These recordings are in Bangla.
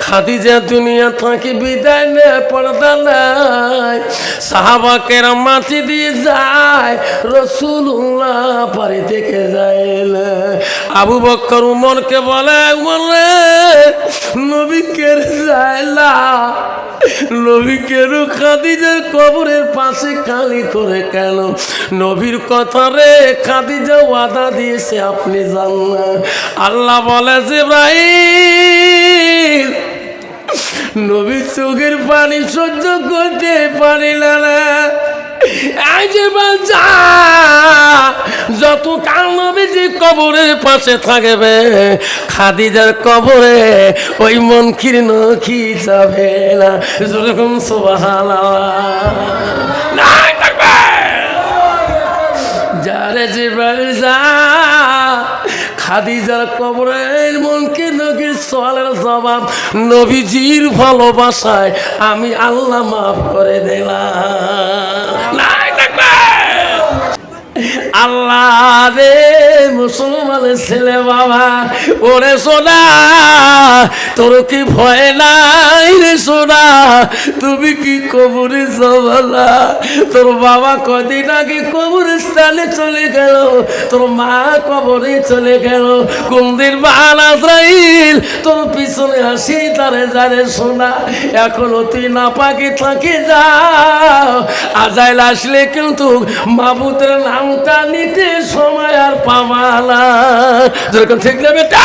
খাদিজা দুনিয়া থেকে বিদায় নেয়, পর্দা নাই। সাহাবা কেরাম মাটি দিয়ে যায়, রাসূলুল্লাহ বাড়ি থেকে যায় না। আবু বকর উমরকে বলে, উমর রে, নবী কেন যায় না? নবী কেন খাদিজার কবরের পাশে কালি করে কেন? নবীর কথা রে, খাদিজা ওয়াদা দিয়েছে আপনি যান না। আল্লাহ বলে, জিবরাইল, নবী চোখের পানি সহ্য করতে পারি না। যত কাল নবী যে কবরের পাশে থাকবে, খাদিজার কবরে ওই মনকির নখি যাবে না। যেরকম সুবহানাল্লাহ, যারে জিবরাইল যা, খাদিজার কবরের মনকির নখির সওয়ালের জবাব নবীজির ভালোবাসায় আমি আল্লাহ মাফ করে দিলাম। আল্লাহ রে, মুসলমানের ছেলে বাবা, ওরে সোনা, তোর কি ভয় নাই রে সোনা? তুমি কি কবরে যাবা না? তোর বাবা কদিন আগে কবরস্থানে চলে গেল, তোর মা কবরে চলে গেল। কোনদিন বাল আজরাইল তোর পিছনে হাসি তারে যারে সোনা, এখনো তুই না পাকে থাকি যাও। আজাইল আসলে কিন্তু মাবুদের নামটা নিতে সময় আর পামালা। যেরকম ঠিক না বেটা?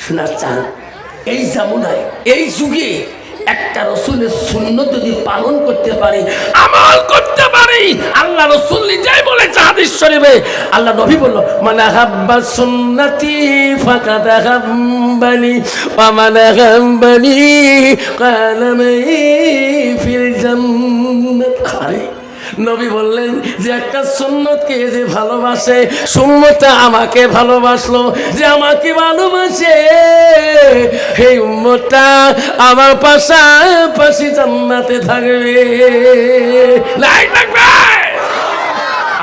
শোনা চান, এই জামুনায় এই যুগে একটা রসুলের সুন্নত যদি পালন করতে পারি, আমল করতে পারি, আল্লাহ রসুল নিজেই বলেছে হাদিস শরীফে, আল্লাহ নবী বলল, মান আহাব্বা সুন্নতি ফাকাদ আহাব্বানি ওয়া মান আহাব্বানি কানা মাই ফিল জান্নাত। আরে নবী বললেন যে একটা সুন্নতকে যে ভালোবাসে, সুন্নতটা আমাকে ভালোবাসলো, যে আমাকে ভালোবাসে, এই উম্মতটা আমার পাশাপাশি জান্নাতে থাকবে।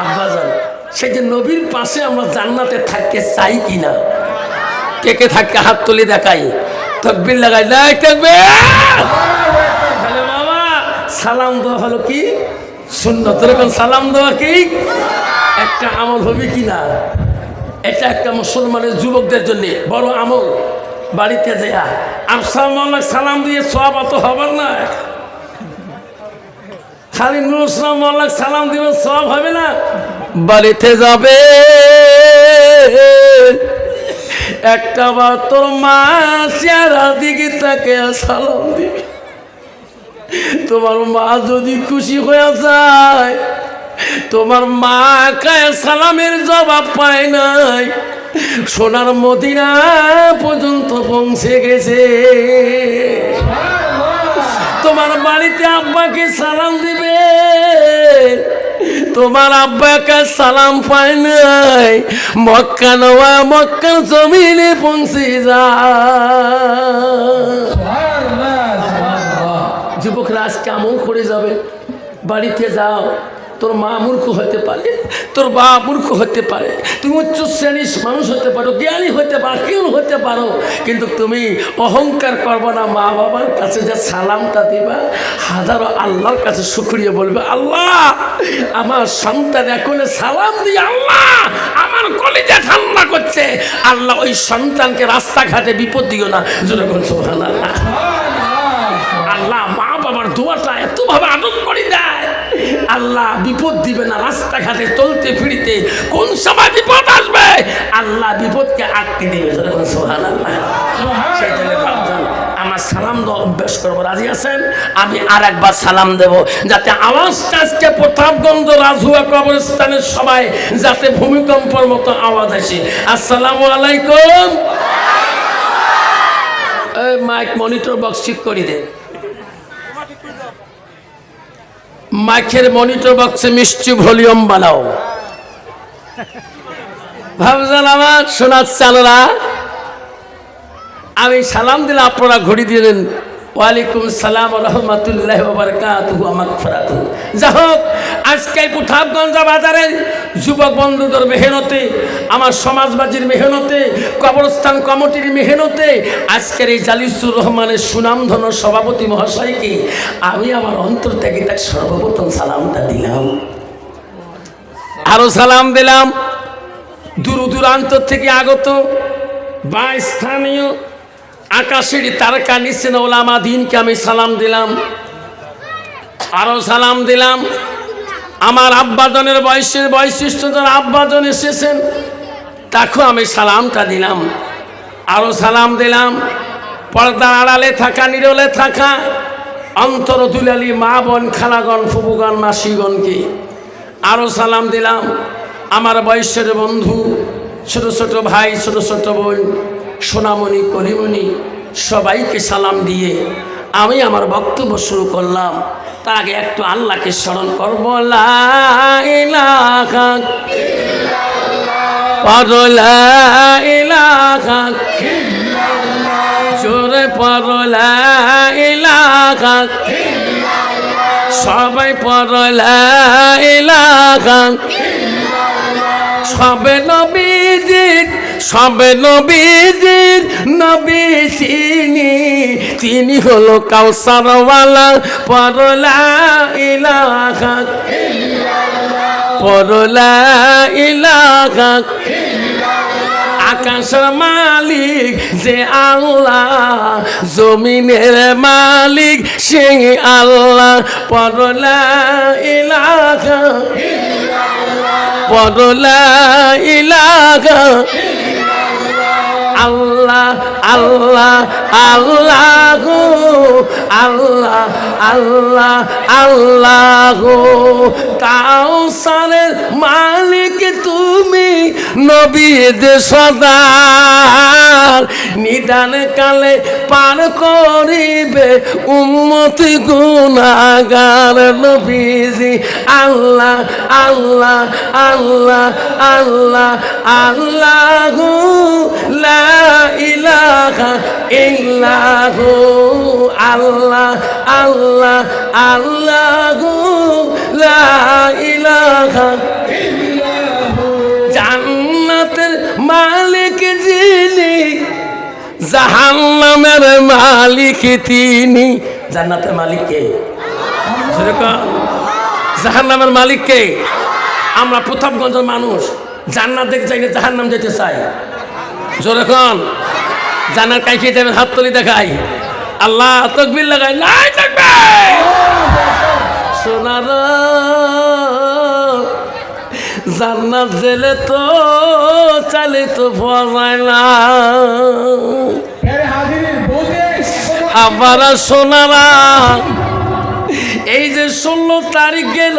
আব্বাজান, সেই যে নবীর পাশে আমরা জান্নাতে থাকতে চাই কিনা? কে কে থাকতে হাত তুলে দেখাই, তাকবীর লাগাই, নাই থাকবে। তাহলে বাবা, সালাম দেওয়া হলো কি সুন্নত, এরকম সালাম দেওয়া কি একটা আমল হবে কিনা? এটা একটা মুসলমানের যুবকদের জন্য বড় আমল। বাড়িতে যায় আসসালামু সালাম দিয়ে সওয়াব অত হবে না। খালি নূর আসসালামু সালাম দিবে, সওয়াব হবে না। বাড়িতে যাবে, একটা বার তোর মা চেহারা দিকে তাকে সালাম দিবে। তোমার মা যদি খুশি হয়ে যায়, তোমার মা কায় সালামের জবাব পায় নাই, সোনার মদিনা পর্যন্ত পৌঁছে গেছে। তোমার বাড়িতে আব্বাকে সালাম দিবে, তোমার আব্বাকে সালাম পায় নাই, মক্কা নওয়া মক্কার জমিনে পৌঁছে যায়। যুবকরা আজকে আমল করে যাবে, বাড়িতে যাও, তোর মা মূর্খ হতে পারে, তোর বাবা মূর্খ হতে পারে, তুমি উচ্চ শ্রেণীর মানুষ হতে পারো, জ্ঞানী হতে পারো, কেউ হতে পারো, কিন্তু তুমি অহংকার করবো না। মা বাবার কাছে যে সালামটা দিবা, হাজারো আল্লাহর কাছে শুকরিয়া বলবে, আল্লাহ আমার সন্তান এখন সালাম দিয়ে আল্লাহ আমার কলিজা ঠান্ডা করছে, আল্লাহ ওই সন্তানকে রাস্তাঘাটে বিপদ দিও না। যেরকম সুবহানাল্লাহ, আল্লাহ মা বাবার দোয়াটা এতভাবে আদর করে দেয়, আল্লাহ বিপদ দিবে না। রাস্তাঘাটে চলতে ফিরিতে কোন সময় বিপদ আসবে, আল্লাহ বিপদকে আটকে দিবে। সুবহানাল্লাহ। সেই জন্য ভাবছেন আমার সালাম দেওয়া অভ্যাস করবো, রাজি আছেন? আমি আর একবার সালাম দেব, যাতে আওয়াজটা আজকে প্রতাপগঞ্জ রাজহুয়া কবরস্থানের সবাই যাতে ভূমিকম্পর মতো আওয়াজ আসে। আসসালামু আলাইকুম। এই মাইক মনিটর বক্স ঠিক করে দেন, মাইকের মনিটর বক্সে মিষ্টি ভলিউম বানাও। ভাবছেন আমার শোনার চালরা, আমি সালাম দিলে আপনারা ঘড়ি দিলেন ওয়ালাইকুম সালাম ওয়া রাহমাতুল্লাহি ওয়া বারাকাতুহু ওয়া মাগফিরাতুহু। যাই হোক, আজকে প্রতাপগঞ্জ বাজারের যুবক বন্ধুদের মেহনতে, আমার সমাজবাজির মেহনতে, কবরস্থান কমিটির মেহনতে আজকের এই জালিসুর রহমানের সুনামধন্য সভাপতি মহাশয়কে আমি আমার অন্তর থেকে তার সর্বপ্রথম সালামটা দিলাম। আরো সালাম দিলাম দূর দূরান্ত থেকে আগত বা স্থানীয় আকাশের তারকা নিচেন ওলামা দিনকে আমি সালাম দিলাম। আরো সালাম দিলাম আমার আব্বাজনের বৈশিষ্ট্য যারা আব্বাজন এসেছেন তাকেও আমি সালামটা দিলাম। আরো সালাম দিলাম পর্দার আড়ালে থাকা, নিরলে থাকা অন্তর দুলালি মা বোন, খালাগণ, ফুবুগণ, মাসিগণকে। আরো সালাম দিলাম আমার বয়সের বন্ধু, ছোট ছোট ভাই, ছোট ছোট বোন, সোনামণি, কলিমণি, সবাইকে সালাম দিয়ে আমি আমার বক্তব্য শুরু করলাম। তার আগে একটু আল্লাহকে স্মরণ করবো। লা ইলাহা ইল্লাল্লাহ, লা ইলাহা ইল্লাল্লাহ, জোরে পড়ো লা ইলাহা ইল্লাল্লাহ, সবাই পড়ো লা ইলাহা ইল্লাল্লাহ। সবে নবীজির, সবে নবীজির নবী তিনি হলো কাউসারওয়ালা। পড়ো লা ইলাহা ইল্লাল্লাহ, পড়ো লা ইলাহা ইল্লাল্লাহ। আকাশের মালিক যে আল্লাহ, জমিনের মালিক সেই আল্লাহ। পড়ো লা ইলাহা ইল্লাল্লাহ, পড়ো লা ইলাহা আল্লাহ আল্লাহ আল্লাহ আল্লাহ আল্লাহ আল্লাহ। কাউসারের মালিক তুমি, নবীদের সদার, নিদান কালে পার করিবে উম্মতি গুনাহগার। নবীজি আল্লাহ আল্লাহ আল্লাহ আল্লাহ আল্লাহ, লা ইলাহা ইল্লাহু, আল্লাহ আল্লাহ আল্লাহ, লা ইলাহা ইল্লাহু। জান্নাতের মালিক যিনি, জাহান্নামের মালিক তিনি। জান্নাতের মালিক কে? জাহান্নামের মালিক কে? আমরা প্রতাপগঞ্জের মানুষ জান্নাত দেখতে চাই না, জাহান্নাম যেতে চাই। জোরে কোন জান্নাত কাই খেয়ে যাবেন? হাত তুলি দেখাই, আল্লাহ তাকবীর লাগাই, নাই তাকবীর। সোনার জান্নাত জেলে তো চালে তো পাওয়া যায় না। আবার সোনারা এই যে 16 তারিখ গেল,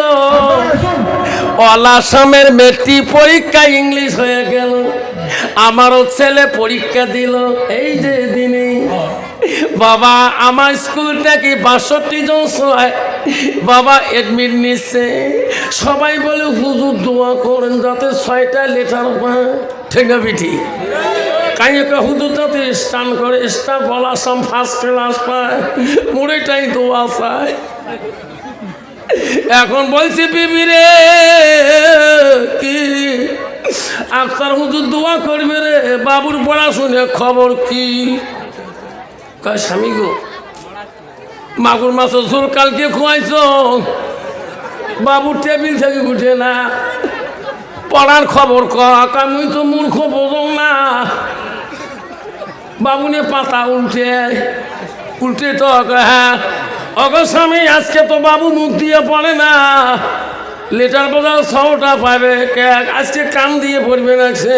অল আসামের মেট্রিক পরীক্ষা ইংলিশ হয়ে গেল। আমারও ছেলে পরীক্ষা দিল এই যে দিনে। বাবা আমার স্কুলটা কি 62 জন বাবা এডমিট নিচ্ছে। সবাই বলে হুজুর দোয়া করেন যাতে 6টা লেটার পায়। ঠিক না বিটি? কাইকা হুজুর যাতে স্টান করে, স্টার বল আসাম ফার্স্ট ক্লাস পায়, মুড়েটাই দোয়া চায়। এখন বলছি বিবি রে কি আফসার হুজুর দোয়া করবে রে, বাবুর পড়াশুনে খবর কি? কয় স্বামী গো মাগুর মাছের ঝোল কালকে খোয়াইছ, বাবুর টেবিল থেকে উঠে না, পড়ার খবর কয় মুই তো মূর্খ বোঝো না। বাবুনে পাতা উল্টে উল্টে তো হ্যাঁ অগো স্বামী আজকে তো বাবু মুখ দিয়ে পড়ে না, লেটার বোঝাও 6টা পাবে, আজকে কান দিয়ে পড়বে রাখছে।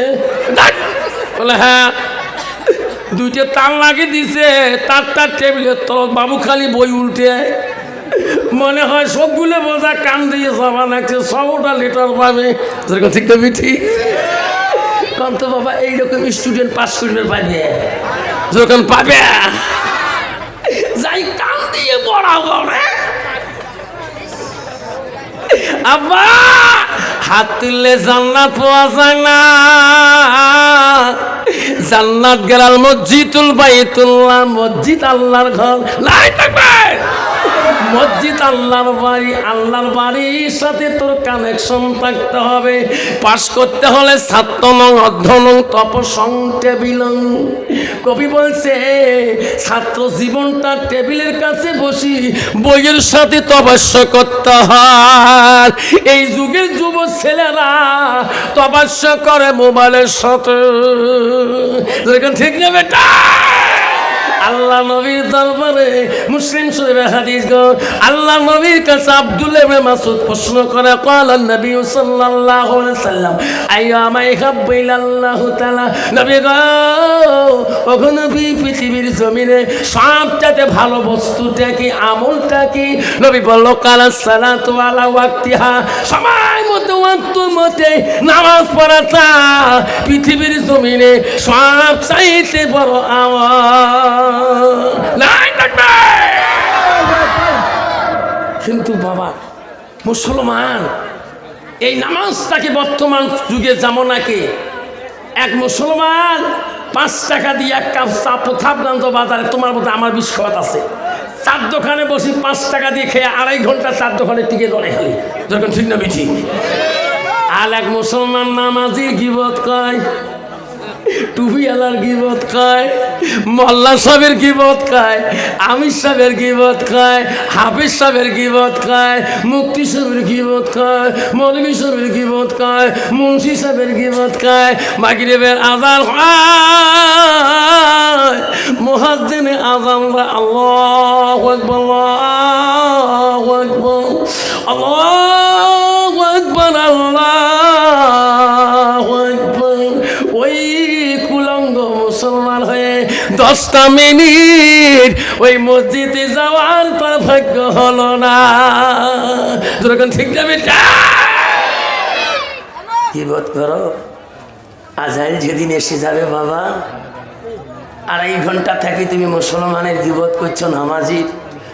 বলে হ্যাঁ 2টে তার লাগিয়ে দিছে, তার টেবিলের তরফ বাবু খালি বই উল্টে, মনে হয় সবগুলো বোঝা কান দিয়ে সভা লাগছে, 6টা লেটার পাবে। যেরকম ঠিক দেবি ঠিক কম তো বাবা এইরকম স্টুডেন্ট পাস করবে পাবে, যখন পাবে যাই কান দিয়ে পড়াও করে। আব্বা হাত তুললে জান্নাত পাওয়া যায় না। জান্নাত গেলাল মসজিদুল বাইতুল্লাহ, মসজিদ আল্লাহর ঘর। লাই থাকবে মসজিদ আল্লাহর বাড়ি, আল্লাহর বাড়ির সাথে তোর কানেকশন থাকতে হবে। পাস করতে হলে ছাত্র নং অধ্যয়ন তপসং টেবিলং। কবি বলছে ছাত্র জীবনটা টেবিলের কাছে বসি বইয়ের সাথে তপস্য করতে হয়। এই যুগের যুব ছেলেরা তপস্য করে মোবাইলের সাথে, ঠিক না বেটা? আল্লাহ নবীর দরবারে মুসলিম শরীফের হাদিস গো, আল্লাহ নবীর কাছে আব্দুল্লাহ ইবনে মাসউদ প্রশ্ন করে, قال النبي صلى الله عليه وسلم আইয়ামা ইহাব্বু ইলাল্লাহু তাআলা। নবী গো, ওগো নবী, পৃথিবীর জমিনে সবচেয়ে ভালো বস্তুটা কি, আমলটা কি? নবী বলল, কালা সালাতু আলা ওয়াক্তিহা, সময় মতো ওয়াক্তের মধ্যে নামাজ পড়াটা পৃথিবীর জমিনে সবচাইতে বড় আমল। কিন্তু বাবা মুসলমান এই নামাজটাকে বর্তমান যুগে জামানাকে এক মুসলমান 5 টাকা দিয়ে এক কাপ চা প্রথাপগঞ্জ বাজারে, তোমার মধ্যে আমার বিস্কুট আছে, চার দোকানে বসি 5 টাকা দিয়ে খেয়ে 2.5 ঘন্টা চার দোকানে টিকে লড়ে খালি, যখন ঠিক না বিঠি। আর এক মুসলমান নামাজির গিবত কয়, টুপিওয়ালার গিবত খায়, মোল্লা সাহেবের গিবত খায়, আমির সাহেবের গিবত খায়, হাফিজ সাহেবের গিবত খায়, মুফতি সাহেবের গিবত খায়, মৌলভী সাহেবের গিবত খায়, মুন্সি সাহেবের গিবত খায়। মাগরিবের আযান হয়, মুয়াজ্জিনে আযান দেয়, আল্লাহু আকবার, আল্লাহু আকবার, আল্লাহু আকবার, আল্লাহু আকবার। ওই কুলঙ্গ মুসলমান হয়ে 10টা মিনিট ওই মসজিদে যাওয়ার তার ভাগ্য হলো না, যখন ঠিক যাবে গিবত করো। আজাইল যেদিন এসে যাবে বাবা, 2.5 ঘন্টা থেকে তুমি মুসলমানের গিবত করছো, নামাজি।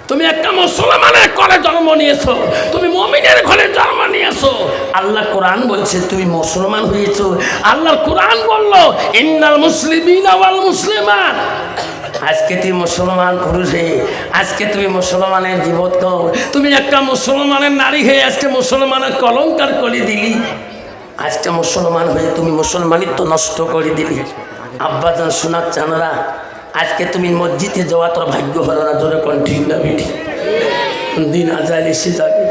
তুমি একটা মুসলমানের ঘরে জন্ম নিয়েছো, তুমি মুমিনের ঘরে জন্ম নিয়েছো। আল্লাহ কোরআন বলছে তুমি মুসলমান হয়েছো। আল্লাহর কোরআন বললো ইন্নাল মুসলিমিনা ওয়াল মুসলিমাত। আজকে তুমি মুসলমান পুরুষ হয়ে আজকে তুমি মুসলমানের গিবত করো। তুমি একটা মুসলমানের নারী হয়ে আজকে মুসলমানের কলঙ্কার করে দিলি। আজকে মুসলমান হয়ে তুমি মুসলমানিত্ব নষ্ট করে দিলি। আব্বাজান শোনার চানরা, আজকে তুমি মসজিদে যাওয়া তোর ভাগ্য হলো না, জোরে কোন ঠিক না বেঠি? দিন আজাইল এসে যাবে।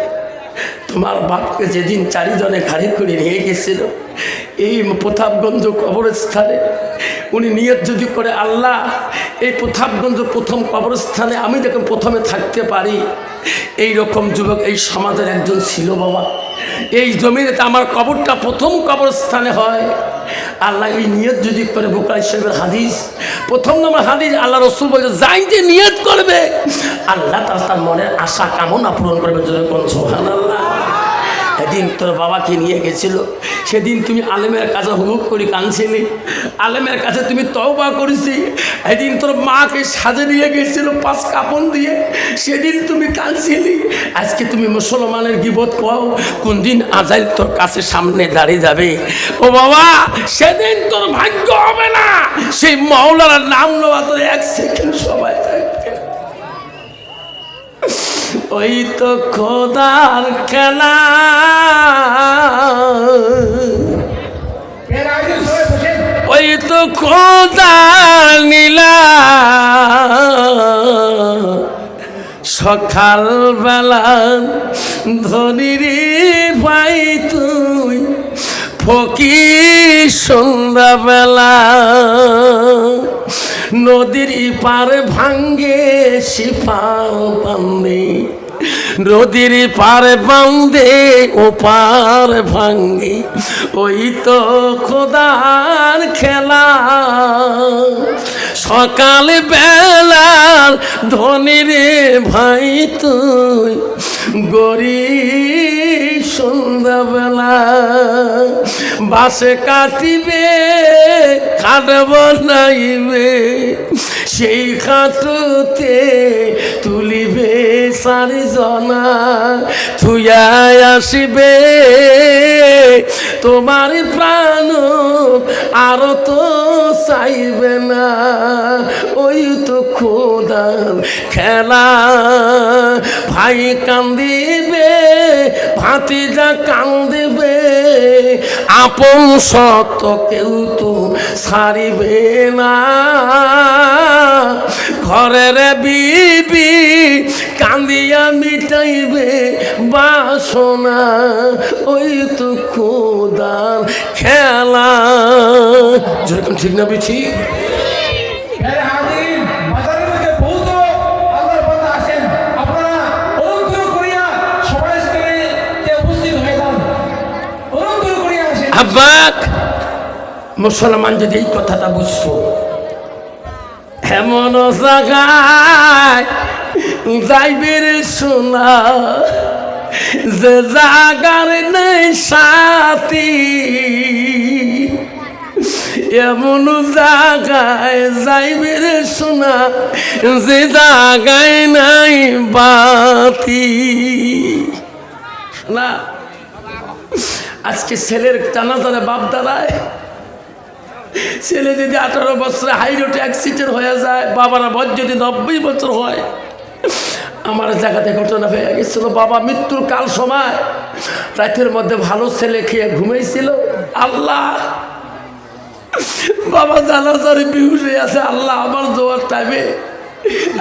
তোমার বাপকে যেদিন 4 জনে ঘাড়ি করে নিয়ে গেছিল এই প্রতাপগঞ্জ কবরস্থানে, উনি নিয়ত যদি করে আল্লাহ এই প্রতাপগঞ্জ প্রথম কবরস্থানে আমি যখন প্রথমে থাকতে পারি, এই রকম যুবক এই সমাজের একজন ছিল বাবা। এই জমিনেতে আমার কবরটা প্রথম কবরস্থানে হয়। আল্লাহ এই নিয়ত যদি করে, বুখারী শরীফের হাদিস, প্রথম নম্বর হাদিস, আল্লাহ রসুল বলছে যাই যে নিয়ত করবে আল্লাহ তার মনের আশা কামনা পূরণ করবে, জোরে কোন সুবহানাল্লাহ। এদিন তোর বাবাকে নিয়ে গেছিল, সেদিন তুমি আলেমের কাছে হুকুম করে কাঁদছিলি, আলেমের কাছে তুমি তওবা করেছি। এদিন তোর মাকে সাজে নিয়ে গেছিল 5 কাপড় দিয়ে, সেদিন তুমি কাঁদছিলি। আজকে তুমি মুসলমানের গিবত করো, কোন দিন আজাইল তোর কাছে সামনে দাঁড়িয়ে যাবে, ও বাবা সেদিন তোর ভাগ্য হবে না সেই মাওলার নাম নেওয়া তোর 1 সেকেন্ড সময় থাকবে। ওই তো খোদার খেলা, ওই তো খোদার নীলা, সকাল বেলা ধনিরে ভাই তুই ফকির, সন্ধ্যাবেলা নদীর পারে ভাঙ্গে শিপাল বান্ধে, নদীর পারে বান্ধে ও পার ভাঙ্গে, ওই তো খোদার খেলা। সকাল বেলার ধনির ভাই তুই গরিব, সন্ধ্যাবেলা বাসে কাটিবে খাট বানাইবে, সেই খাটুতে তুলিবে চারিজনা থুয়া আসিবে তোমার প্রাণ আর তো চাইবে না। ওই তো খোদার খেলা, ভাই কান্দিবে ভাতিজা কান্দিবে, আপন সত কেউ তো ছাড়িবে না। ঘরের বিবি কান্দিয়া মিটাইবে বাসনা, ওই তো খোদার খেলা। যেরকম ঠিক না বিছি? আব্বাক মুসলমান যদি এই কথাটা বুঝতো, এমন জায়গায় যাইবে রে সোনা যে জাগার নেই সাথী, এমন জায়গায় যাইবে রে সোনা যে জাগায় নাই বাতি। না আজকে ছেলের জানাজারে বাপ দাঁড়ায়, ছেলে যদি 18 বছরে হাই রোড অ্যাক্সিডেন্ট হয়ে যায়, বাবারা বয়স যদি 90 বছর হয়। আমার জায়গাতে ঘটনা হয়ে গেছিল, বাবা মৃত্যুর কাল সময় রাতের মধ্যে ভালো ছেলে খেয়ে ঘুমাইছিল। আল্লাহ, বাবা জানাজারে বিহুশে আছে। আল্লাহ, আমার যাওয়ার টাইমে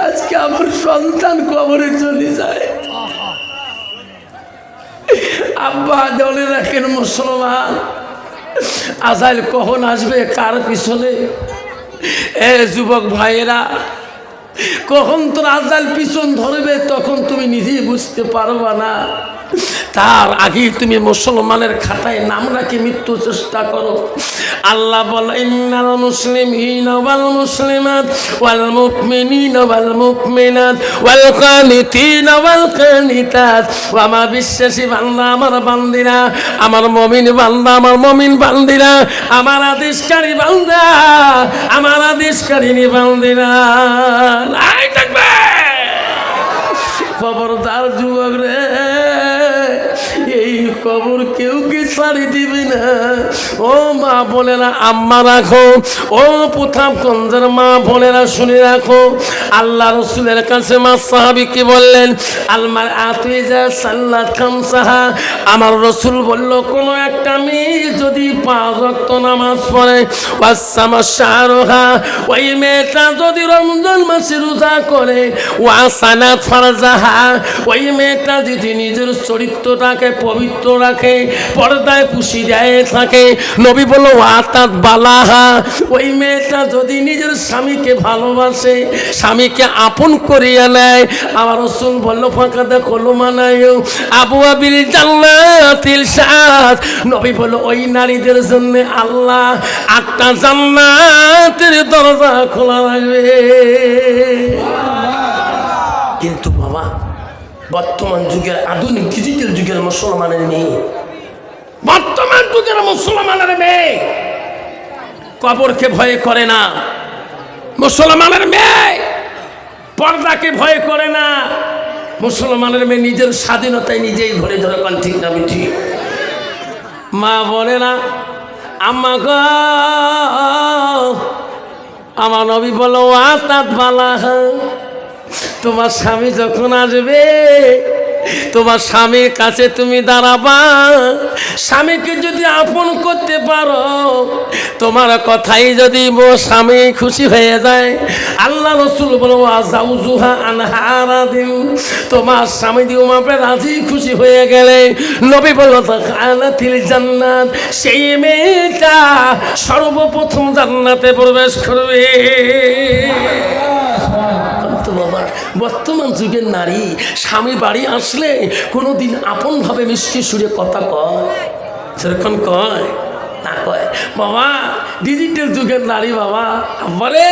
আজকে আমার সন্তান কবরে চলে যায়। আব্বা দলে রাখেন মুসলমান, আজাইল কখন আসবে কার পিছনে? এ যুবক ভাইয়েরা, কখন তোর আজাইল পিছন ধরবে তখন তুমি নিজেই বুঝতে পারবা না। তার আগে তুমি মুসলমানের খাতায় নাম রাখি মৃত্যু চেষ্টা করো। আল্লাহ বলে ইন্নাল মুসলিমিনা ওয়াল মুসলিমাত ওয়াল মুমিনিনা ওয়াল মুমিনাত ওয়াল কানিতিনা ওয়াল কানিতাত। ওয়া মা বিশ্বাসী বান্দা আমার বান্দিরা, আমার মুমিন বান্দা আমার মুমিন বান্দিরা, আমার আদেশকারী বান্দা আমার আদেশকারিনী বান্দিরা। আয় থাকবে খবরদার যুবক রে, এই খবর কেউ কি ছাড়ি দিবি না। ও মা বোনেরা, আম্মা রাখো, ও প্রতাপগঞ্জের মা বোনেরা শুনে রাখো। আল্লাহ রসুলের কাছে মা সাহাবী কি বললেন? আলমার আতুইজা সাল্লাত খামসাহা, আমার রসুল বলল কোন একটা মেয়ে যদি 5 ওয়াক্ত নামাজ পড়ে, ওয়াসামা শাহরুহা, ওই মেয়েটা যদি রমজান মাসে রোজা করে, ওয়াসানাত ফারজাহা, ওই মেয়েটা যদি নিজের চরিত্রটাকে পবিত্র রাখে, পর্দায় পুষি দেয় থাকে, নবী বলল ওয়াতাত বালাহা, ওই মেয়েটা যদি নিজের স্বামীকে ভালোবাসে, স্বামীকে আপন করিয়া নেয়, আমার রাসূল বলল ফাকাদা কলমানায়ু আবু আবিল জান্নাতিল সাত, নবী বলল ওই নারীদের জন্য আল্লাহ 8টা জান্নাতের দরজা খোলা রাখবে। কিন্তু বাবা, বর্তমান যুগের আধুনিক ডিজিটাল যুগের মুসলমানের মেয়ে, বর্তমান যুগের মুসলমানের মেয়ে কবরকে ভয় করে না, মুসলমানের মেয়ে পর্দাকে ভয় করে না, মুসলমানের মেয়ে নিজের স্বাধীনতায় নিজেই ধরে ধরে কোন ঠিক না মিঠি। মা বলে না আম্মা গো, আমার নবী বলো ওয়াতাত বালাহা, তোমার স্বামী যখন আসবে তোমার স্বামীর কাছে তুমি দাঁড়াবা, স্বামীকে যদি আপন করতে পারো, তোমার কথাই যদি স্বামী খুশি হয়ে যায়, আল্লাহ রসুল বলো আযাউজুহা আনহারাদিন, তোমার স্বামী দিয়ে মাপে রাজি খুশি হয়ে গেলে, নবী বলল দাখালাতিল জান্নাত, সেই মেয়েটা সর্বপ্রথম জান্নাতে প্রবেশ করবে। বাবা, বর্তমান যুগের নারী স্বামী বাড়ি আসলে কোনোদিন আপনভাবে মিষ্টি সুরে কথা কয়, সেরকম কয় না, কয় বাবা ডিজিটাল যুগের নারী বাবা আব্বারে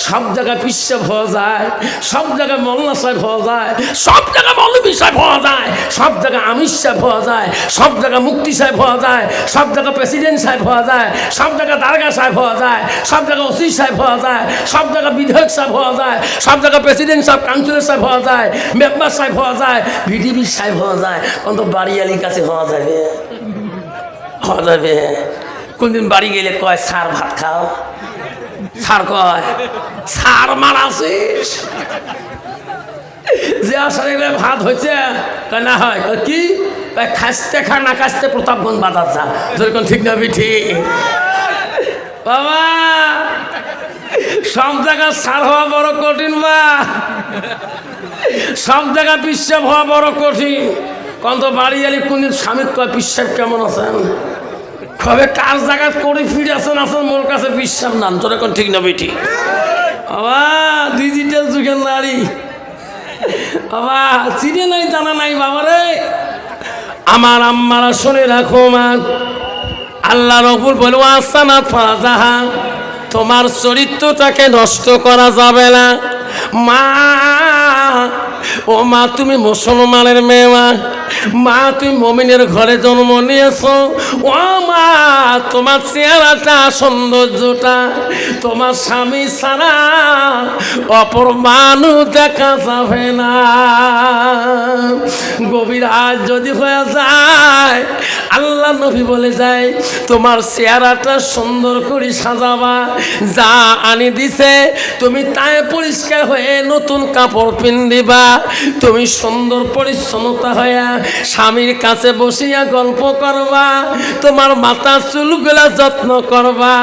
সব জায়গায় পিসাব হওয়া যায়, সব জায়গায় মোল্লা সাহেব হওয়া যায়, সব জায়গায় মৌলভী সাহেব হওয়া যায়, সব জায়গায় আমির সাহেব হওয়া যায়, সব জায়গায় মুফতি সাহেব হওয়া যায়, সব জায়গায় প্রেসিডেন্ট সাহেব হওয়া যায়, সব জায়গায় দারগা সাহেব হওয়া যায়, সব জায়গায় ওসি সাহেব হওয়া যায়, সব জায়গায় বিধায়ক সাহেব হওয়া যায়, সব জায়গায় প্রেসিডেন্ট সাহেব কাউন্সিলর সাহেব হওয়া যায়, মেম্বার সাহেব হওয়া যায়, ভিডিপি সাহেব হওয়া যায়। অন্ত বাড়িয়ালির কাছে হওয়া যাবে, হওয়া যাবে। কোনদিন বাড়ি গেলে কয় স্যার ভাত খাও, স্যার কয় স্যার মারাছিস, যে আসলে ভাত হয়েছে না হয় কি খাসতে খা না খাসতে প্রতাপগঞ্জ বাজার যা, যেরকম ঠিক না বিঠি বাবা। সব জায়গা সার হওয়া বড় কঠিন বা সব জায়গা পিসাব হওয়া বড় কঠিন। কত বাড়ি এলি কোনদিন স্বামীর কয় পিসাব কেমন আছেন, কবে কার জায়গা করে ফিরে আসেন আসেন মোর কাছে পিসাব নাম, যেরকম ঠিক না বিঠি বাবা। ডিজিটাল যুগের নারী বাবা, চিনে নাই জানা নাই বাবা রে। আমার আম্মারা শুনে রাখো মা, আল্লাহ রব্বুল বলবো আসানা ফাজাহা, তোমার চরিত্রটাকে নষ্ট করা যাবে না। মা ও মা, তুমি মুসলমানের মেয়ে মা, মা তুমি মুমিনের ঘরে জন্ম নিয়েছো। ও মা, তোমার চেহারাটা সৌন্দর্যটা তোমার স্বামী ছাড়া অপর মানুষ দেখা যাবে না। গভীর রাত যদি হয়ে যায়, আল্লাহ নবী বলে যায় তোমার চেহারাটা সুন্দর করে সাজাবা, যা আনি দিছে তুমি তাই পরিষ্কার হয়ে নতুন কাপড় পিন্দিবা, তুমি সুন্দর পরিচ্ছন্নতা হইয়া স্বামীর কাছে বসিয়া গল্প করবা, তোমার মাথা চুলগুলা যত্ন করবা,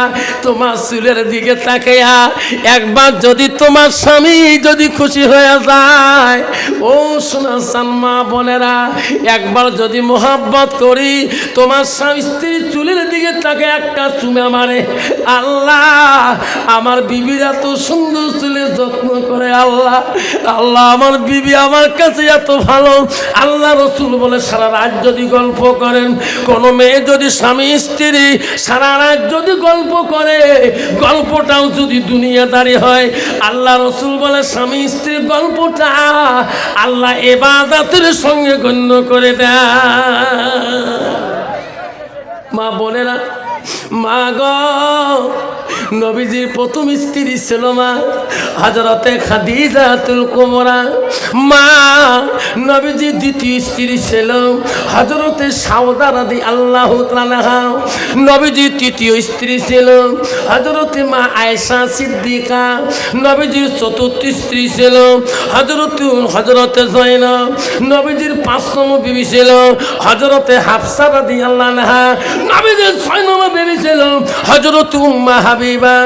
তোমার চুলের দিকে তাকাইয়া একবার যদি তোমার স্বামী যদি খুশি হয়ে যায়, ও সোনা সানমা বোনেরা, একবার যদি মোহাব্বত করি তোমার স্বামী স্ত্রীর চুলের দিকে তাকে একটা চুমা মারে, আল্লাহ আমার বিবির এত সুন্দর চুলের যত্ন করে, আল্লাহ আল্লাহ আমার বিবি আমার কাছে এত ভালো। আল্লাহ রসুল বলে সারা রাত যদি গল্প করেন, কোনো মেয়ে যদি স্বামী স্ত্রী সারা রাত যদি গল্প করে, গল্পটাও যদি দুনিয়াদারি হয়, আল্লাহ রসুল বলে স্বামী স্ত্রীর গল্পটা আল্লাহ ইবাদতের সঙ্গে গণ্য করে দেয়। মা বোনেরা, মা গো, নবীজির প্রথম স্ত্রী ছিল মা হযরতে খাদিজাতুল কুবরা। মা নবীজির দ্বিতীয় স্ত্রী ছিল হযরতে সাউদা রাদিয়াল্লাহু তাআলা। নবীজির তৃতীয় স্ত্রী ছিল হযরতে মা আয়েশা সিদ্দিকা। নবীজির চতুর্থ স্ত্রী ছিল হযরতে জয়নব। নবীজির ৫ নম্বর বিবি ছিল হযরতে হাফসা রাদিয়াল্লাহু আনহা। নবীজির ৬ নম্বর বিবি ছিল হযরত উম্মে হাবিবা।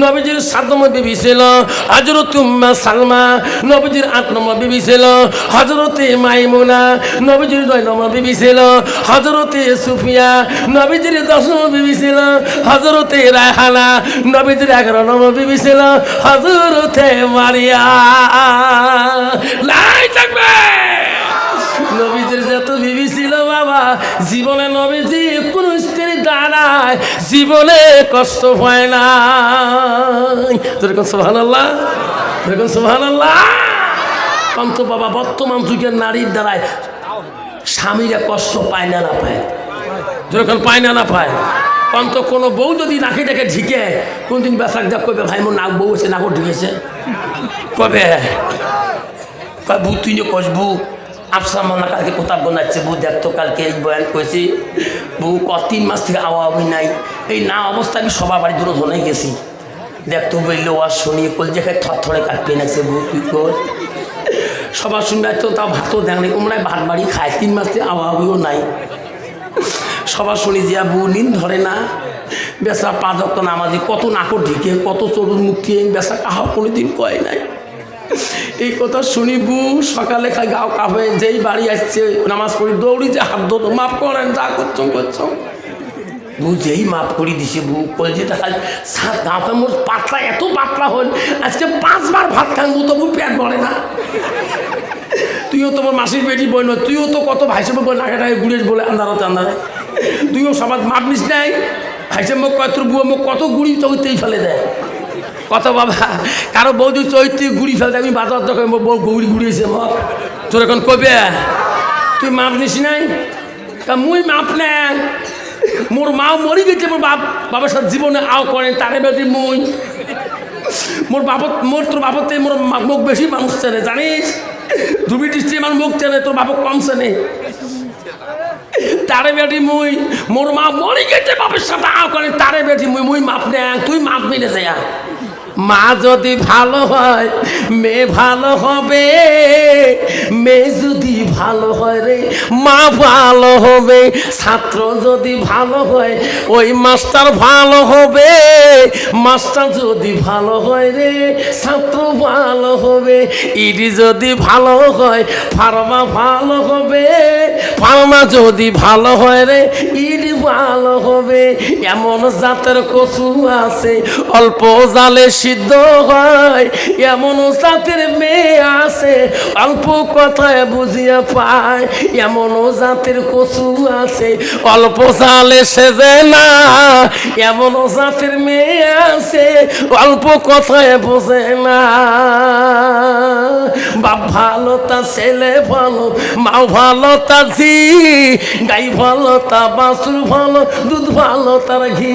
নবীজির ৭ নম্বর বিবি ছিল হযরত উম্মে সালমা। নবীজির ৮ নম্বর বিবি ছিল হযরতে মাইমুনা। নবীজির ৯ নম্বর বিবি ছিল হযরতে সুফিয়া। নবীজির ১০ নম্বর বিবি ছিল হযরতে রায়হানা। নবীজির ১১ নম্বর বিবি ছিল হযরতে মারিয়া। লাই থাকবে। নবীজির যত বিবি ছিল বাবা, জীবনে নবীজি কোন স্ত্রী দ্বারায় জীবনে কষ্ট হয় না। যেরকম সুবহানাল্লাহ, যেরকম সুবহানাল্লাহ। অন্ত বাবা, বর্তমান যুগের নারীর দ্বারায় স্বামীরা কষ্ট পায় না, না পায়, যেরকম পায় না, না পায়। অন্ত কোনো বউ যদি নাকি দেখে ঢিকে, কোনদিন বেসাক যা কবে ভাই মোর নাক বউ আছে, নাকও ঢিকেছে কবে, কয় বউ তুই কসবু আফসা মনে কালকে কোথাও বোনাচ্ছে, বউ দেখতো কালকে এই বয়ান করেছি, বউ ৩ মাস থেকে আওয়াবি নাই। এই না অবস্থা আমি সবার বাড়ি দূরে ধরে গেছি, দেখতো বললে ওয়াজ শুনিয়ে কল যে থরথরে কাটপিয়ে নাকছে, বউ তুই কর সবার শুনবে তো, তাও ভাতও দেখ নাই, ওমরাই ভাত বাড়ি খায়, ৩ মাস থেকে আওয়াবিও নাই। সবার শুনি যে বউ নিন ধরে না, বেসা ৫ ওয়াক্ত নামাজি, কত নাকর ঢিকে, কত চরুর মুক্তি, বেসা কাহা কোনোদিন কয় নাই। এই কথা শুনি বউ সকালে খাই গাও কাঁপে, যেই বাড়ি আসছে নামাজ পড়ি দৌড়ি যে হাত ধরো, মাফ করেন যা করছো করছো। বউ যেই মাফ করি দিছে, বউ কলজি দেখা সাত গাঁতে মোট পাতলা, এত পাতলা হল আজকে ৫ বার ভাত খাঙ্গু তবু পেট ভরে না। তুইও তোমার মাসির বেটি বই নয়, তুইও তো কত ভাইসে বই নাকাটাকে গুড়েস বলে আন্দারতে আন্দারে, তুইও সবার মাপ নিস নাই। ভাইসে মুখ কয় তোর বুয়া মুখ কত গুড়ি তো হইতেই ফেলে দেয়। কত বাবা কারো বৌদি চৈত্রী গুড়ি ফেলতে আমি বাজার যখন বউ গৌড়ি ঘুরিয়েছে মা তোর এখন কবে তুই মাপ নিস নাই তা মুই মাপ নেন মোর মা মরি গেছে মোর বাবার সাথে জীবনে আও করেন তারে বেটি মুই মোর বাবত মোর তোর বাবতে মোর মুখ বেশি মানুষ চেনে জানিস দুবি ডিস্ট্রিক্ট আমার মুখ চেনে তোর বাবক কম চেনে তারে বেটি মুই মোর মা মরি গেছে বাবার সাথে আও করেন তারে বেটি মুই মুই মাপ নেন তুই মাপ মিলে যা মা যদি ভালো হয় মেয়ে ভালো হবে মেয়ে যদি ভালো হয় রে মা ভালো হবে ছাত্র যদি ভালো হয় ওই মাস্টার ভালো হবে মাস্টার যদি ভালো হয় রে ছাত্র ভালো হবে ইডি যদি ভালো হয় ফার্মা ভালো হবে ফার্মা যদি ভালো হয় রে ইডি ভালো হবে এমন জাতের কচু আছে অল্প জালে সিদ্ধ হয় এমন জাতের মেয়ে আছে অল্প কথায় বুঝিয়া পায় এমন জাতের কচু আছে অল্প জালে সেজে না এমন জাতের মেয়ে আছে অল্প কথায় বোঝে না বাপ ভালো তা ছেলে ভালো মা ভালো তা ঝি গাই ভালো তা বাছুর ভালো দুধ ভালো তার ঘি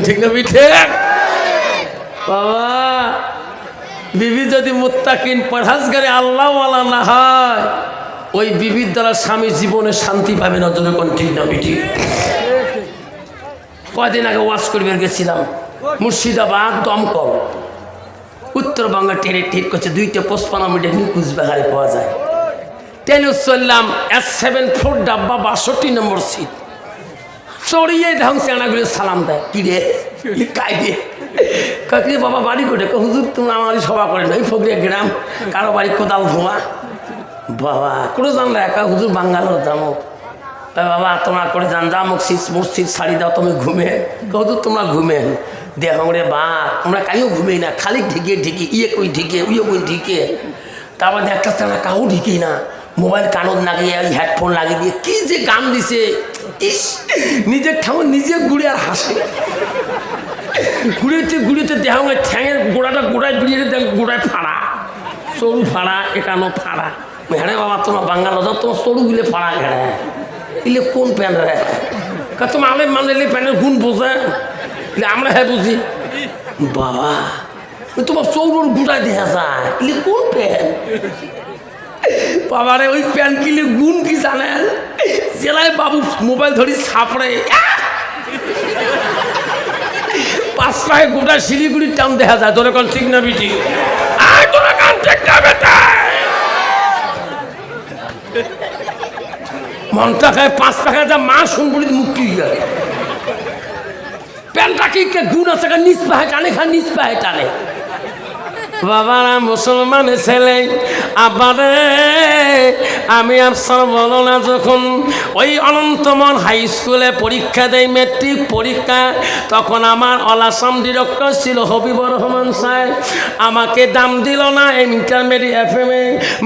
ঠিক না বিঠে বাবা বিবি যদি মুত্তাকিন পরহেজগারে আল্লাহওয়ালা না হয় ওই বিবির দ্বারা স্বামী জীবনে শান্তি পাবে না যখন ঠিক না বিটি কয়দিন আগে ওয়াজ করবে গেছিলাম মুর্শিদাবাদ দমকল উত্তরবঙ্গে ট্রেনে ঠিক করছে 2:55 মিনিটে নিকুজ বেহারে পাওয়া যায় ট্রেনে চললাম S7 ডাব্বা 62 নম্বর সিট চড়িয়ে ঢং চেনাগুলো সালাম দেয় কি রে কাই দিয়ে কাকি বাবা বাড়ি করে হুজুর তুমি আমারই সভা করে নাই ফকরিয়া গ্রাম কারো বাড়ি কোদাল ধোঁয়া বাবা করে জানলা একা হুজুর বাঙ্গালোর যাবো তাই বাবা তোমরা করে যান যা মসজিদ শাড়ি দাও তুমি ঘুমে হুজুর তোমরা ঘুমেন দেহ রে বা তোমরা কাইও ঘুমেই না খালি ঢিকে ঢিকে ইয়ে কই ঢিকে উইয়ে কই ঢিকে তারপর একটা চেনা কাউ ঢিকেই না মোবাইল কানত লাগিয়ে হেডফোন লাগিয়ে দিয়ে কি যে গান দিছে ইস নিজের ঠাকুর নিজে ঘুরে আর হাসে ঘুরেতে দেহ ঠ্যাঙের গোড়াটা গোড়ায় ঘুরিয়ে গোড়ায় ফাড়া সরু ফাড়া একানো ফাড়া হ্যাঁ বাবা তোমার বাঙ্গাল যাও তোমার সরুগুলো ফাড়া ঘেড়ে ইলে কোন প্যান্ট রে তোমার আলে মানলে প্যান্টের গুণ বোঝে আমরা হ্যাঁ বুঝি বাবা তোমার চৌরুর গোড়ায় দেখা যায় ইলে কোন প্যান্ট বাবারে ওই প্যান্ট কিলে গুণ কি জানেন জেলায় বাবু মোবাইল ধরি ছাপড়ে 5 পায়ে গোটা শিলিগুড়ির টান দেখা যায় তোর এখন ঠিক না বিটি মনটা খায় 5 টাকা যা মা শুনবুড়ি মুক্তি গেলে প্যান্টটা কি গুণ আছে নিচ পায়ে টানে খা নিচ পায়ে টানে বাবারা মুসলমান ছেলে আবারে আমি আফসার বলো না যখন ওই অনন্তমন হাই স্কুলে পরীক্ষা দেয় মেট্রিক পরীক্ষা তখন আমার অলাসাম ডিরেক্টর ছিল হবিবুর রহমান সাহেব আমাকে দাম দিল না ইন্টারমিডিয়েট FM-এ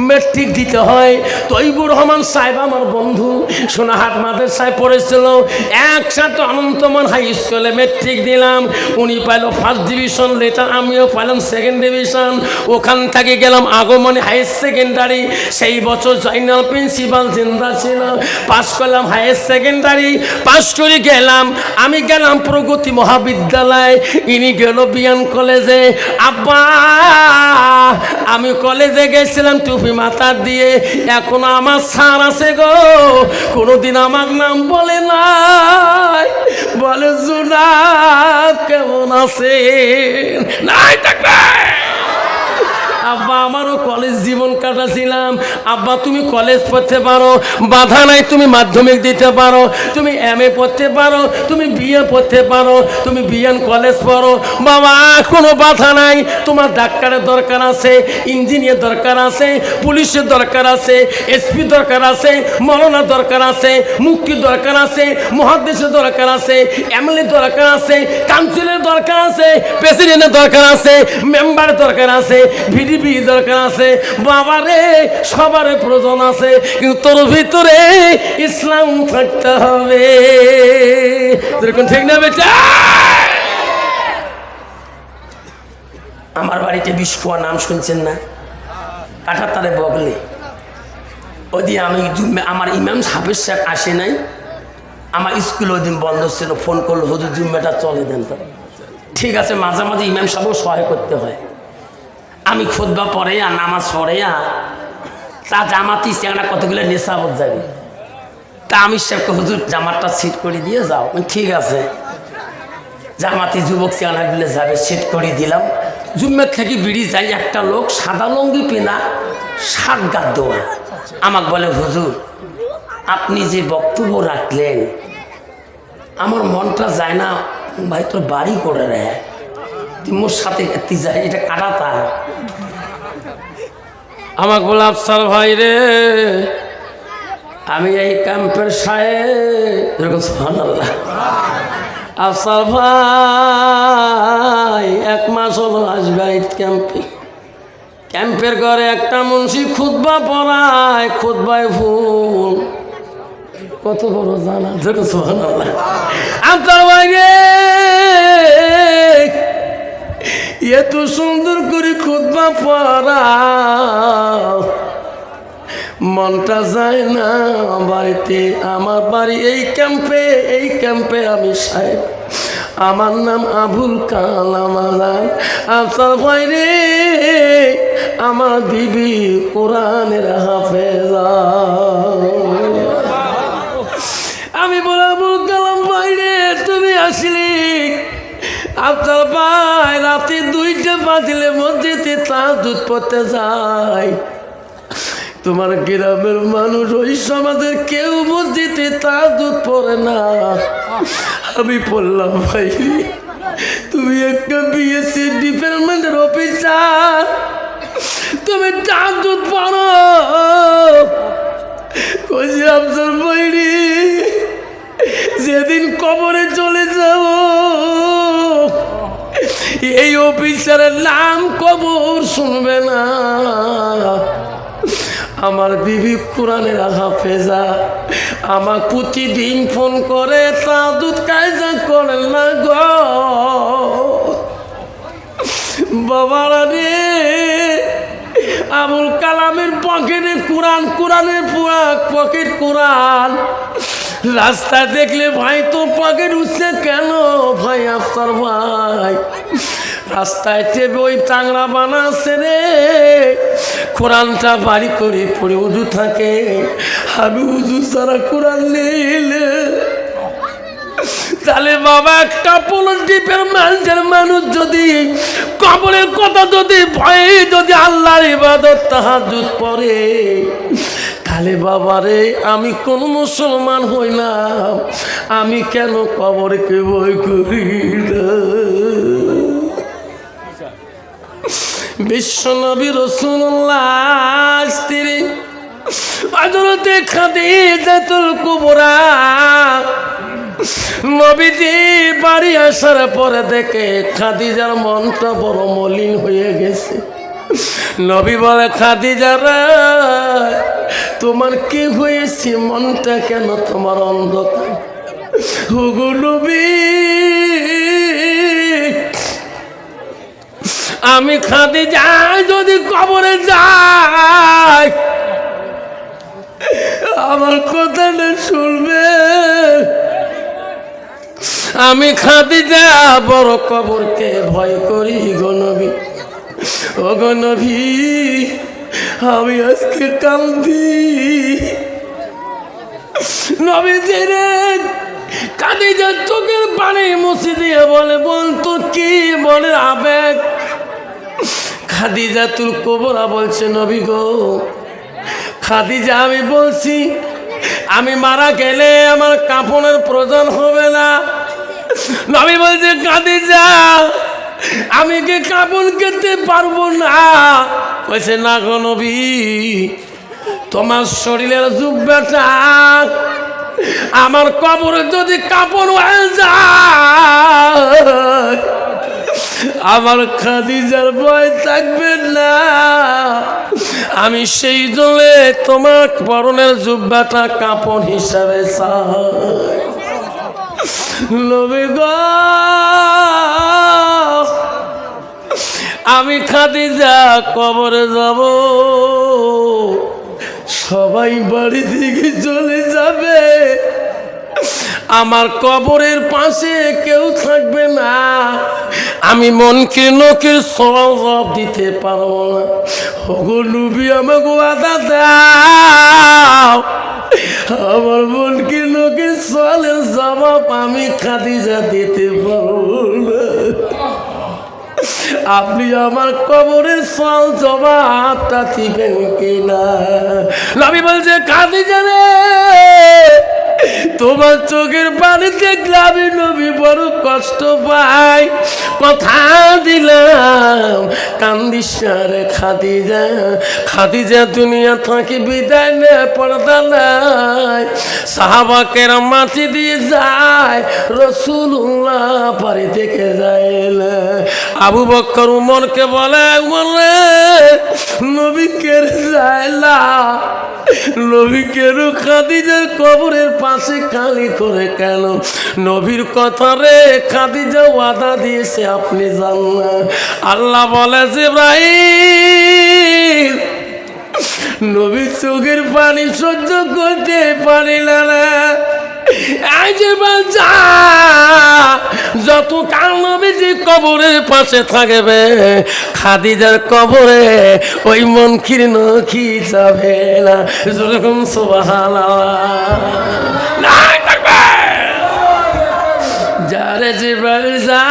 মেট্রিক দিতে হয় তৈবুর রহমান সাহেব আমার বন্ধু সোনাহাট মাদ্রাসায় পড়েছিল একসাথে অনন্তমন হাই স্কুলে মেট্রিক দিলাম উনি পাইল 1st ডিভিশন লেটার আমিও পাইলাম 2nd ডিভিশন ওখান থেকে গেলাম আগমনী হায়ার সেকেন্ডারি সেই বছর জয়নাল প্রিন্সিপাল জিন্দা ছিল পাস করলাম হায়ার সেকেন্ডারি পাস করে গেলাম আমি গেলাম প্রগতি মহাবিদ্যালয় ইনি গেল বিয়ান কলেজে আব্বা আমি কলেজে গেছিলাম টুপি মাথা দিয়ে এখন আমার স্যার আছে গো কোনোদিন আমার নাম বলে নাই বলে জুনাব কেমন আছে নাই থাকবে আব্বা আমারও কলেজ জীবন কাটাছিলাম আব্বা তুমি কলেজ পড়তে পারো বাধা নাই তুমি মাধ্যমিক দিতে পারো তুমি MA পড়তে পারো তুমি BA পড়তে পারো তুমি বিএন কলেজ পড়ো বাবা কোনো বাধা নাই তোমার ডাক্তারের দরকার আছে ইঞ্জিনিয়ার দরকার আছে পুলিশের দরকার আছে SP দরকার আছে মৌলানা দরকার আছে মুফতি দরকার আছে মুহাদ্দিসের দরকার আছে MLA দরকার আছে কাউন্সিলের দরকার আছে প্রেসিডেন্টের দরকার আছে মেম্বারের দরকার আছে VDP দরকার আছে বাবারে সবারে প্রয়োজন আছে কিন্তু তোর ভিতরে ইসলাম থাকতে হবে ঠিক না বেটা আমার বাড়িতে বিস্কুয়া নাম শুনছেন না, কাঁটাতারে বগলে। ওদিন আমি আমার ইমাম হাফেজ সাহেব আসে নাই, আমার স্কুল ওই দিন বন্ধ ছিল, ফোন করলো হুজুর জুম্মাটা চলে দেন তো। ঠিক আছে, মাঝে মাঝে ইমাম সাহেবও সহায় করতে হয়। আমি খুতবা পড়ে আর নামাজ পড়ে তা জামাতি চেংড়া কতগুলো নেশাবত যাবে, তা আমি সাহেবকে হুজুর জামাতটা সিট করে দিয়ে যাও। ঠিক আছে, জামাতি যুবক চেংড়াগুলো যাবে, সিট করে দিলাম। জুম্মের থেকে বিড়ি যাই, একটা লোক সাদা লঙ্গি পেনা, শাক গাদ দেওয়া, আমাকে বলে হুজুর আপনি যে বক্তব্য রাখলেন আমার মনটা যায় না ভাই, তোর বাড়ি করে রে, তুই মোর সাথে যাই, এটা কাটাতা। আমাকে বলে আফসার ভাই রে, আমি এই ক্যাম্পের সাহেব, সুবহানাল্লাহ, আফসার ভাই 1 মাস হলো আসবে ক্যাম্পের ঘরে একটা মুন্সি খুতবা পড়ায়, খুতবায় ফুল কত বড় জানা, সুবহানাল্লাহ। আফসার ভাই রে, এত সুন্দর করে খুতবা পড়া, মনটা যায় না বাড়িতে। আমার বাড়ি এই ক্যাম্পে আমি সাহেব, আমার নাম আবুল কালাম আজাদ। আফসার ভাই রে, আমার বিবি কোরআনের হাফেজা। আমি বলে আবুল কালাম ভাই রে, তুমি আসলি? আফসার ভাই, রাতে 2টা বাজলে মসজিদে তাহাজ্জুদ পড়তে যায়। তোমার গ্রামের মানুষ ওই সমাজের কেউ মসজিদে তাহাজ্জুদ পড়ে না, আমি পড়লাম। ভাই তুমি একটা বিএসসি ডিপার্টমেন্টের অফিসার, তুমি তাহাজ্জুদ পড়ো? কইছি আফসার ভাই রে, যেদিন কবরে চলে যাব এই অফিসারের নাম কবর শুনবে না। আমার বিবি কোরআনের হাফেজা, আমার প্রতিদিন ফোন করে তাহাজ্জুদ কায়দা করেন না গো বাবারা রে। আবুল কালামের পকেটে কোরআন, কোরআনের পুরা পকেট কোরআন। রাস্তা দেখলে ভাই তো পকেট উঠছে কেন? ভাই আফসার ভাই, রাস্তায় টেবে ওই টাংরা বানাচ্ছে রে, কোরআনটা বাড়ি করে পড়ে উজু থাকে। আমি উজু ছাড়া কোরআন নিলে তাহলে বাবা, একটা পলিটিকের মানুষ যদি কবরের কথা যদি ভয়ে যদি আল্লাহর ইবাদত তাহাজ্জুদ পড়ে, তাহলে বাবারে আমি কোন মুসলমান হইলাম? আমি কেন কবরকে ভয় করি না? বিশ্বনবী রাসূলুল্লাহ স্ত্রী হযরত খাদিজাতুল কুবরা নবীজি বাড়ি আসার পরে দেখে খাদিজার মনটা বড় মলিন হয়ে গেছে। নবী বলে, খাদিজা রে, তোমার কি হয়েছে? মনটা কেন তোমার অন্ধকার? হুগু নবী, আমি খাদিজা যদি কবরে যাই আমার কথাটা শুনবে? আমি খাদিজা বড় কবরকে ভয় করি গো নবী। ও গো নবী, আমি আজকে কান্দি। নবীজি রে, খাদিজার চোখের পানি মুছে দিয়ে বলে, বল তো কি বলে আবেগ? খাদিজাতুল কুবরা বলছে, নবী গো, খাদিজা আমি বলছি আমি মারা গেলে আমার কাফনের প্রয়োজন হবে না। নবী বলছে, খাদিজা আমি কি কাফন খেতে পারবো না? কইছে, না গো নবী, তোমার শরীরের জুব্বাটা আমার কবরে যদি কাফন হয়ে যায় আমার খাদিজার ভয় থাকবে না। আমি সেই জলে তোমার পরনের জুব্বাটা কাপড় হিসাবে চাই। নবী গো, আমি খাদিজা কবরে যাব, সবাই বাড়ি থেকে চলে যাবে, আমার কবরের পাশে কেউ থাকবে না, আমি মনকে নকির জবাব দিতে পারবো না। ওগো নবী আমাকে ওয়াদা দাও, আমার মনকে নকির সওয়ালের জবাব আমি খাদিজা দিতে পারবো না। আপনি আমার কবরের সওয়াল জবাবটা দিবেন কিনা? নবী বলছে খাদিজা রে, তোমার চোখের পানি দেখলে আমি নবী বড় কষ্ট পাই, কথা দিলাম কান্দিস না রে খাদিজা। খাদিজা দুনিয়া থেকে বিদায় নে, পর্দা নাই, সাহাবাকেরা মাটি দিয়ে যায়, রাসূলুল্লাহ বাড়ি থেকে যায় না। আবু বকর উমরকে বলে, উমর রে নবী কেড়ে যায় না, নবী কেন খাদিজার কবরের পাশে খালি করে কেন? নবীর কথা রে, খাদিজা ওয়াদা দিয়েছে আপনি জান না। আল্লাহ বলে জিবরাইল, নবী চোখের পানি সহ্য করতে পারিল না, যত কাল নবীজি কবরের পাশে থাকবে, খাদিজার কবরে ওই মন ক্ষীণ কি যাবে না। যেরকম সুবহানাল্লাহ, যারে জিবরাইল যা,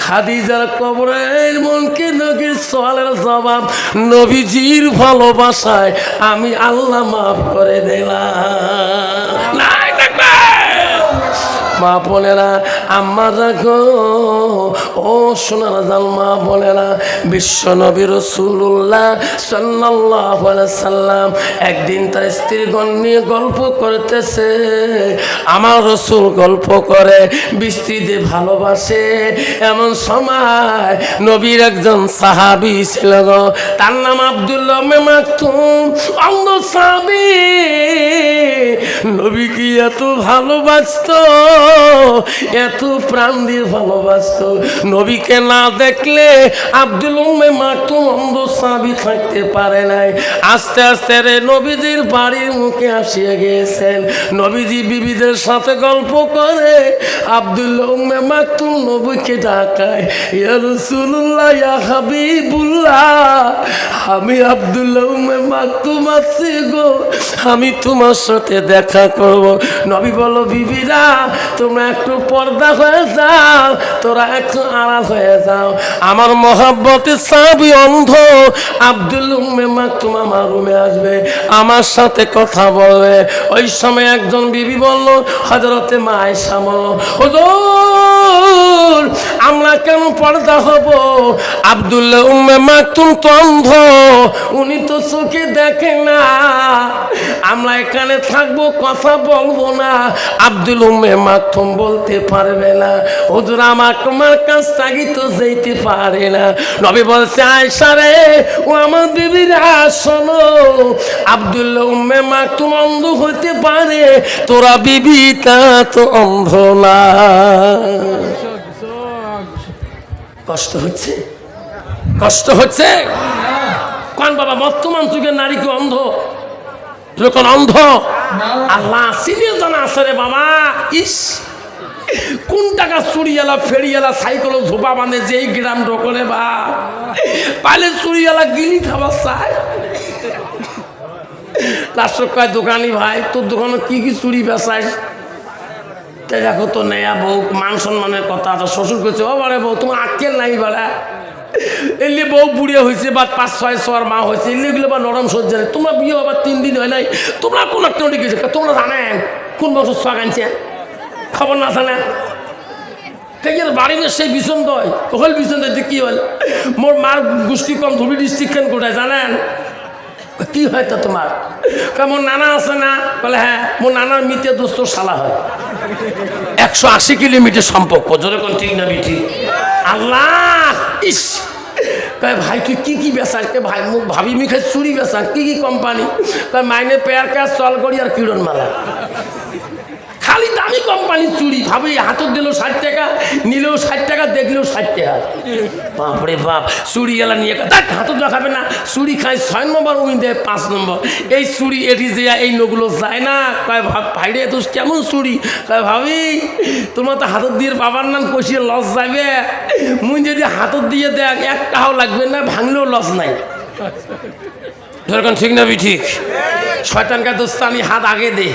খাদিজার কবরের মনকে নবীর সওয়ালের জবাব নবীজির ভালোবাসায় আমি আল্লাহ মাফ করে দিলাম। মা বোনেরা, আম্মা রাখো, ও সোনার জাল মা বোনেরা, বিশ্ব নবী রাসূলুল্লাহ সাল্লাল্লাহু আলাইহি সাল্লাম একদিন তার স্ত্রীগণ নিয়ে গল্প করতেছে। আমার রাসূল গল্প করে, স্ত্রীদের ভালোবাসে। এমন সময় নবীর একজন সাহাবী ছিল গো, তার নাম আব্দুল্লাহ ইবনে মাকতুম, অন্ধ সাহাবী। নবী কি এত ভালোবাসতো, এত প্রাণ দিয়ে ভালোবাসতো। নবীকে না দেখলে আব্দুল্লাহ ইবনে মাকতুম অন্ধ সাহাবী থাকতে পারে নাই। আস্তে আস্তে রে নবীজির বাড়ির মুখে আসিয়া গিয়েছেন। নবীজি বিবিদের সাথে গল্প করে, আব্দুল্লাহ ইবনে মাকতুম নবীকে ডাকায়, ইয়া রাসূলুল্লাহ, ইয়া হাবিবুল্লাহ, আমি আব্দুল্লাহ ইবনে মাকতুম আছি গো, আমি তোমার সাথে দেখা করব। নবী বলো, বিবিরা তোমরা একটু পর্দা হয়ে যাও, তোরা একটু আড়াল হয়ে যাও, আমার মহাব্বতে সাহাবী অন্ধ আব্দুল্লাহ ইবনে মাকতুম আমার রুমে আসবে, আমার সাথে কথা বলবে। ওই সময় একজন বিবি বলল, হযরতে মা আয়েশা বলল, হুজুর আমরা কেন পর্দা হব? আব্দুল্লাহ ইবনে মাকতুম তো অন্ধ, উনি তো চোখে দেখে না, আমরা এখানে থাকবো, কথা বলবো না, আব্দুল্লাহ ইবনে মাকতুম বলতে পারবে না। হুজুর আমার তোমার কাছ থেকে তো যেতে পারে না। নবী বলছে, আয়েশা রে, ও আমার বিবিরা শোনো, আব্দুল্লাহ ইবনে মাকতুম অন্ধ হতে পারে, তোরা বিবি তা তো অন্ধ না। কষ্ট হচ্ছে, কষ্ট হচ্ছে কোন বাবা? বর্তমান যুগের নারী কি অন্ধ? যখন অন্ধ আল্লাহ চিনিয়ে জানা আছে রে বাবা। ইস, কোন টাকা চুরিয়ালা ফেরিয়ালা সাইকেল ঝোপা বাঁধে যেই গ্রাম ঢোকলে বা পাইলে চুরিয়ালা গিলি খাবার চায়। লাস্ট কয়, দোকানি ভাই তোর দোকানে কি কি চুরি বেচায়? তাই দেখো তো নেয়া বউ, মান সম্মানের কথা আছে। শ্বশুর করছে, ও বারে বউ তোমার আক্কেল নাই বাড়া, এলি বউ বুড়িয়া হয়েছে বা 5-6 মা হয়েছে, এলিগুলো বা নরম সজ্জা নেই। তোমার বিয়ে আবার 3 দিন হয় নাই, তোমরা কোন একটা গেছে, তোমরা জানেন কোন বছর সোয়াগ আনছে? খবর না জানে বাড়িতে সেই বিছন দয় হল, বিছন দইতে কি হল? মোর মার গোষ্ঠী কম ধুবি ডিস্ট্রিক্ট কোথায় জানেন? কি হয় তা তোমার? মোর নানা আছে না? বলে হ্যাঁ, মোর নানার মিতে দোস্ত শালা হয়, 180 কিলোমিটার সম্পর্ক। জোরে কোন ঠিক না বিঠি? আল্লাহ, ইস, কয় ভাই তুই কি কি বেচাস? কে ভাই মুখ ভাবি মিখে চুরি বেচাস, কি কি কোম্পানি? কয় মাইনে পেয়ার কাজ চল করি আর কিরণ মালা খালি দামি কোম্পানির চুড়ি, ভাবি হাতত দিলেও 60 টাকা, নিলেও 60 টাকা, দেখলেও 60 টাকা। বাপরে বাপ, চুড়ি গেলা নিয়ে হাতত দেখাবে না, চুড়ি খায় 6 নম্বর, উইন দেয় 5 নম্বর। এই চুড়ি এটি যে এই নগুলো যায় না, কয় ভাইরে তো কেমন চুড়ি, কয় ভাবি তোমার তো হাতত দিয়ে বাবার নাম কষিয়ে লস যাবে, মুই যদি হাতত দিয়ে দেখ 1 টাকাও লাগবে না, ভাঙলেও লস নাই। ঠিক না বি ঠিক? শয়তানকে দোস্তানি হাত আগে দে।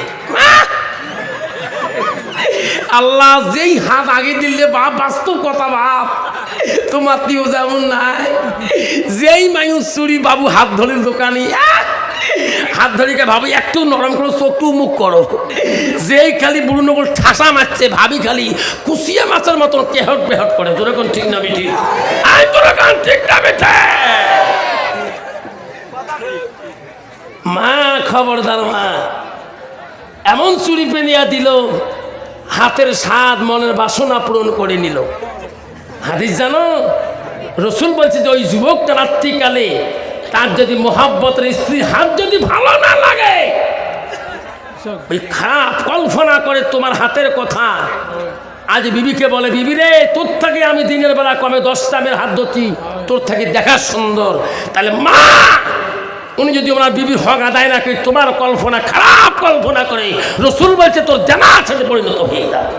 আল্লাহ যেই হাত আগে দিলে বাপ, বাস্তব কথা বাপ, তোমার তিও যেমন নাই, যেই মানুষ চুরি বাবু হাত ধরে দোকানি, হাত ধরিকে ভাবি একটু নরম করো, চোখটু মুখ করো, যেই খালি বুড়ো নগর ঠাসা মারছে, ভাবি খালি কুচিয়া মাছের মতন কেহট বেহট করে। তোর এখন ঠিক না বেঠি? আই তোর এখন ঠিক না বেঠে? মা খবরদার মা, এমন চুরি পেনিয়া দিল, হাতের স্বাদ মনের বাসনা পূরণ করে নিল। হাদিস জানো, রসুল বলছে যে ওই যুবকটা রাত্রিকালে তার যদি মোহাব্বতের স্ত্রীর হাত যদি ভালো না লাগে, ওই খারাপ কল্পনা করে তোমার হাতের কথা, আজ বিবিকে বলে, বিবি রে তোর থেকে আমি দিনের বেলা কমে 10টা মেয়ের হাত ধরছি, তোর থেকে দেখা সুন্দর, তাহলে মা উনি যদি ওনার বিবির হক আদায় না করে তোমার কল্পনা খারাপ কল্পনা করে, রসুল বলছে তোর জানা আছে পরিণত হয়ে যাবে।